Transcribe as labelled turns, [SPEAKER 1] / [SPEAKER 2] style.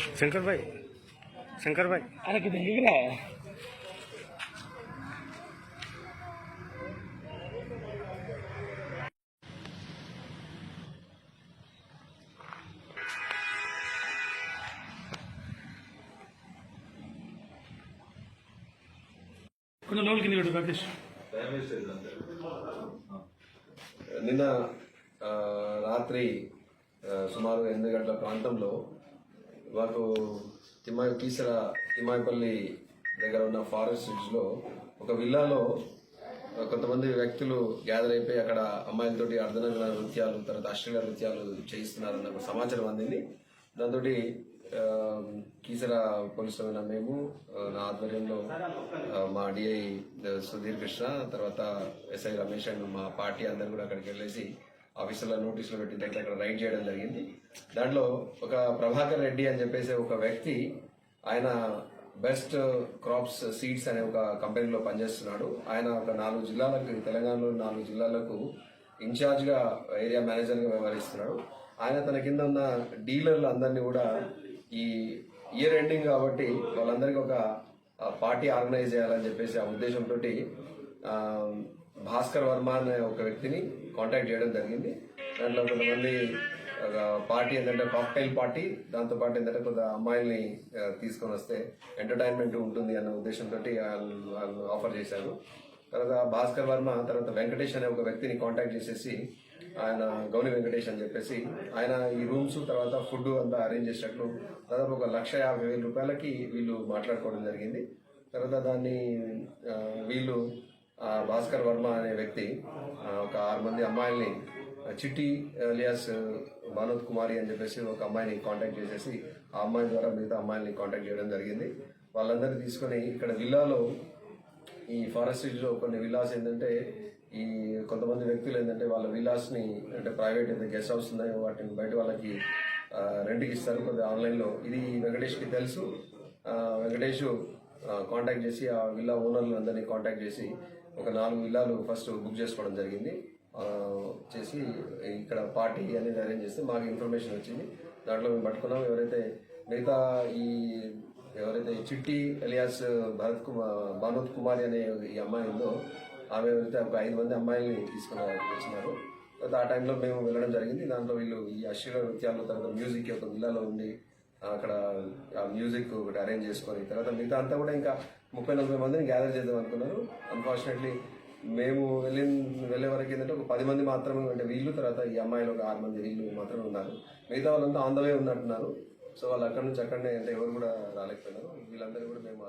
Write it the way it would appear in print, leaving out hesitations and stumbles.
[SPEAKER 1] शंकर भाई
[SPEAKER 2] अरे कितने दिख रहा है। కొంచెం లోపలికి కింద పెట్టు రాకేష్.
[SPEAKER 3] నిన్న రాత్రి సుమారు 8 గంటల ప్రాంతంలో మాకు తిమ్మాయిపల్లి దగ్గర ఉన్న ఫారెస్ట్ రిడ్జ్లో ఒక విల్లాలో కొంతమంది వ్యక్తులు గ్యాదర్ అయిపోయి అక్కడ అమ్మాయిలతోటి అర్ధనగ్న నృత్యాలు తర్వాత అశ్లీల నృత్యాలు చేయిస్తున్నారన్న ఒక సమాచారం అందింది. దాంతో కీసర పోలీసులో మేము నా ఆధ్వర్యంలో మా డిఐ సుధీర్ కృష్ణ తర్వాత ఎస్ఐ రమేష్ అండ్ మా పార్టీ అందరూ కూడా అక్కడికి వెళ్ళేసి ఆఫీసులో నోటీసులు పెట్టి దగ్గర అక్కడ రైడ్ చేయడం జరిగింది. దాంట్లో ఒక ప్రభాకర్ రెడ్డి అని చెప్పేసి ఒక వ్యక్తి, ఆయన బెస్ట్ క్రాప్స్ సీడ్స్ అనే ఒక కంపెనీలో పనిచేస్తున్నాడు. ఆయన ఒక 4 జిల్లాలకు, తెలంగాణలో 4 జిల్లాలకు ఇన్ఛార్జ్గా ఏరియా మేనేజర్గా వ్యవహరిస్తున్నాడు. ఆయన తన కింద ఉన్న డీలర్లు అందరినీ కూడా ఈ ఇయర్ ఎండింగ్ కాబట్టి వాళ్ళందరికీ ఒక పార్టీ ఆర్గనైజ్ చేయాలని చెప్పేసి ఆ ఉద్దేశంతో భాస్కర్ వర్మ అనే ఒక వ్యక్తిని కాంటాక్ట్ చేయడం జరిగింది. దాంట్లో కొంతమంది పార్టీ ఏంటంటే కాక్టైల్ పార్టీ, దాంతోపాటు ఏంటంటే కొంత అమ్మాయిల్ని తీసుకొని వస్తే ఎంటర్టైన్మెంట్ ఉంటుంది అన్న ఉద్దేశంతో వాళ్ళు ఆఫర్ చేశారు. తర్వాత భాస్కర్ వర్మ తర్వాత వెంకటేష్ అనే ఒక వ్యక్తిని కాంటాక్ట్ చేసేసి ఆయన గౌని వెంకటేష్ అని చెప్పేసి ఆయన ఈ రూమ్స్ తర్వాత ఫుడ్ అంతా అరేంజ్ చేసినట్లు దాదాపు 1,50,000 రూపాయలకి వీళ్ళు మాట్లాడుకోవడం జరిగింది. తర్వాత దాన్ని వీళ్ళు భాస్కర్ వర్మ అనే వ్యక్తి ఒక 6 మంది అమ్మాయిల్ని చిట్టి అలియాస్ భానోత్ కుమారి అని చెప్పేసి ఒక అమ్మాయిని కాంటాక్ట్ చేసేసి ఆ అమ్మాయి ద్వారా మిగతా అమ్మాయిని కాంటాక్ట్ చేయడం జరిగింది. వాళ్ళందరినీ తీసుకొని ఇక్కడ విల్లాలో ఈ ఫారెస్ట్ రిడ్జ్లో కొన్ని విల్లాస్ ఏంటంటే ఈ కొంతమంది వ్యక్తులు ఏంటంటే వాళ్ళ విల్లాస్ని అంటే ప్రైవేట్ అయితే గెస్ట్ హౌస్ ఉన్నాయో వాటిని బయట వాళ్ళకి రెంట్కి ఇస్తారు కొద్దిగా ఆన్లైన్లో. ఇది వెంకటేష్కి తెలుసు. వెంకటేష్ కాంటాక్ట్ చేసి ఆ విల్లా ఓనర్లు అందరినీ కాంటాక్ట్ చేసి ఒక 4 విల్లాలు ఫస్ట్ బుక్ చేసుకోవడం జరిగింది. చేసి ఇక్కడ పార్టీ అనేది అరేంజ్ చేస్తే మాకు ఇన్ఫర్మేషన్ వచ్చింది. దాంట్లో మేము పట్టుకున్నాం. మిగతా ఎవరైతే చిట్టి అలియాస్ భానోత్ కుమారి అనే ఈ అమ్మాయి ఉందో ఆమె వెళ్తే ఒక 5 మంది అమ్మాయిల్ని తీసుకుని వచ్చినారు. తర్వాత ఆ టైంలో మేము వెళ్ళడం జరిగింది. దాంట్లో వీళ్ళు ఈ అశ్లీల నృత్యాలు తర్వాత మ్యూజిక్ ఒక విల్లాలో ఉండి అక్కడ ఆ మ్యూజిక్ ఒకటి అరేంజ్ చేసుకొని తర్వాత మిగతా అంతా కూడా ఇంకా 30-40 మందిని గ్యాదర్ చేద్దాం అనుకున్నారు. అన్ఫార్చునేట్లీ మేము వెళ్ళే వరకు ఏంటంటే ఒక 10 మంది మాత్రమే, అంటే వీళ్ళు తర్వాత ఈ అమ్మాయిలు ఒక 6 మంది వీళ్ళు మాత్రమే ఉన్నారు. మిగతా వాళ్ళంతా ఆన్ ద వే ఉన్నట్టున్నారు. సో వాళ్ళు అక్కడి నుంచి అక్కడనే అంటే ఎవరు కూడా రాలేకపోయినారు. వీళ్ళందరూ కూడా మేము